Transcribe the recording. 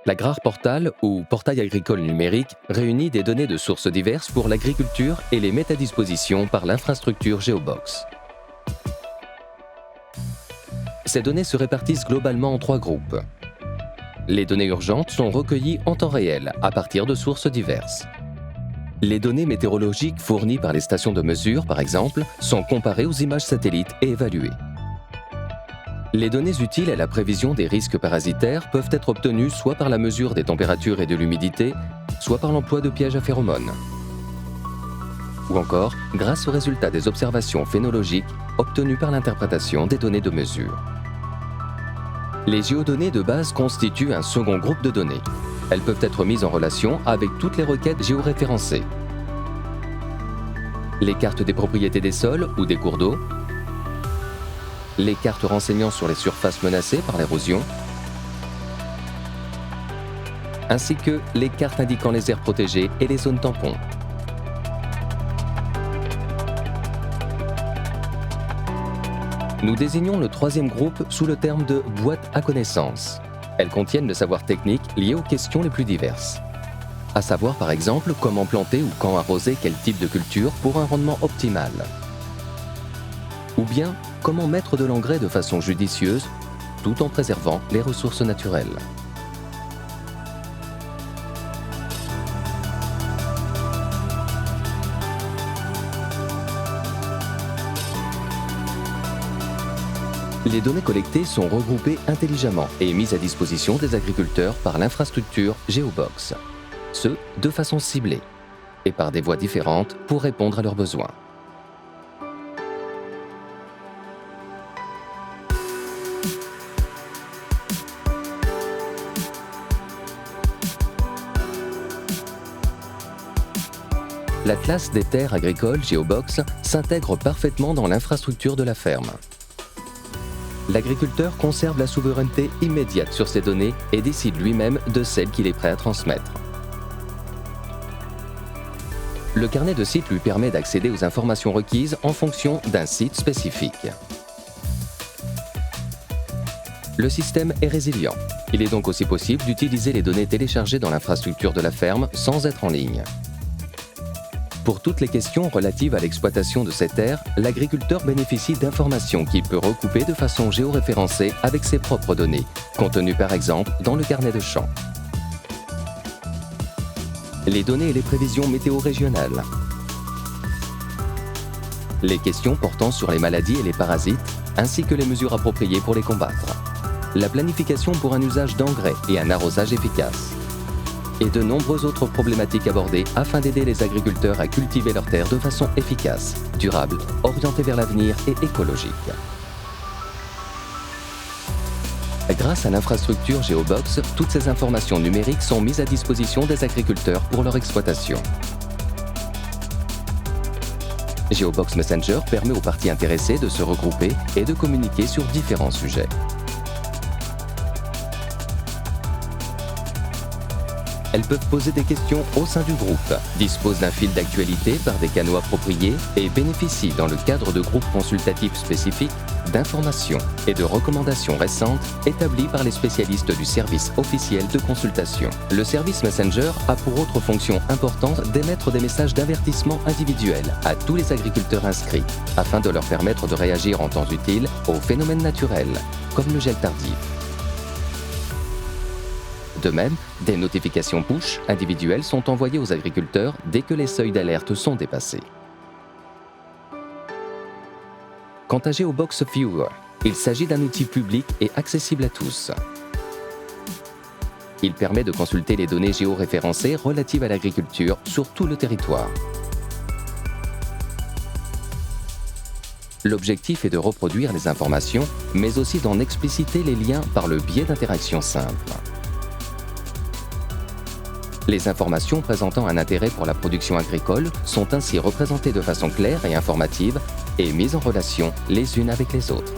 L'Agrare-Portal, ou portail agricole numérique, réunit des données de sources diverses pour l'agriculture et les met à disposition par l'infrastructure Geobox. Ces données se répartissent globalement en 3 groupes. Les données urgentes sont recueillies en temps réel, à partir de sources diverses. Les données météorologiques fournies par les stations de mesure, par exemple, sont comparées aux images satellites et évaluées. Les données utiles à la prévision des risques parasitaires peuvent être obtenues soit par la mesure des températures et de l'humidité, soit par l'emploi de pièges à phéromones. Ou encore grâce aux résultats des observations phénologiques obtenues par l'interprétation des données de mesure. Les géodonnées de base constituent un second groupe de données. Elles peuvent être mises en relation avec toutes les requêtes géoréférencées. Les cartes des propriétés des sols ou des cours d'eau, les cartes renseignant sur les surfaces menacées par l'érosion, ainsi que les cartes indiquant les aires protégées et les zones tampons. Nous désignons le troisième groupe sous le terme de boîte à connaissances. Elles contiennent le savoir technique lié aux questions les plus diverses. À savoir par exemple comment planter ou quand arroser quel type de culture pour un rendement optimal. Ou bien comment mettre de l'engrais de façon judicieuse tout en préservant les ressources naturelles. Les données collectées sont regroupées intelligemment et mises à disposition des agriculteurs par l'infrastructure Geobox. Ce, de façon ciblée et par des voies différentes pour répondre à leurs besoins. L'Atlas des terres agricoles Geobox s'intègre parfaitement dans l'infrastructure de la ferme. L'agriculteur conserve la souveraineté immédiate sur ces données et décide lui-même de celles qu'il est prêt à transmettre. Le carnet de site lui permet d'accéder aux informations requises en fonction d'un site spécifique. Le système est résilient. Il est donc aussi possible d'utiliser les données téléchargées dans l'infrastructure de la ferme sans être en ligne. Pour toutes les questions relatives à l'exploitation de ces terres, l'agriculteur bénéficie d'informations qu'il peut recouper de façon géoréférencée avec ses propres données, contenues par exemple dans le carnet de champs. Les données et les prévisions météo régionales. Les questions portant sur les maladies et les parasites, ainsi que les mesures appropriées pour les combattre. La planification pour un usage d'engrais et un arrosage efficace. Et de nombreuses autres problématiques abordées afin d'aider les agriculteurs à cultiver leurs terres de façon efficace, durable, orientée vers l'avenir et écologique. Grâce à l'infrastructure Geobox, toutes ces informations numériques sont mises à disposition des agriculteurs pour leur exploitation. Geobox Messenger permet aux parties intéressées de se regrouper et de communiquer sur différents sujets. Elles peuvent poser des questions au sein du groupe, disposent d'un fil d'actualité par des canaux appropriés et bénéficient, dans le cadre de groupes consultatifs spécifiques, d'informations et de recommandations récentes établies par les spécialistes du service officiel de consultation. Le service Messenger a pour autre fonction importante d'émettre des messages d'avertissement individuels à tous les agriculteurs inscrits, afin de leur permettre de réagir en temps utile aux phénomènes naturels, comme le gel tardif. De même, des notifications push individuelles sont envoyées aux agriculteurs dès que les seuils d'alerte sont dépassés. Quant à Geobox Viewer, il s'agit d'un outil public et accessible à tous. Il permet de consulter les données géoréférencées relatives à l'agriculture sur tout le territoire. L'objectif est de reproduire les informations, mais aussi d'en expliciter les liens par le biais d'interactions simples. Les informations présentant un intérêt pour la production agricole sont ainsi représentées de façon claire et informative et mises en relation les unes avec les autres.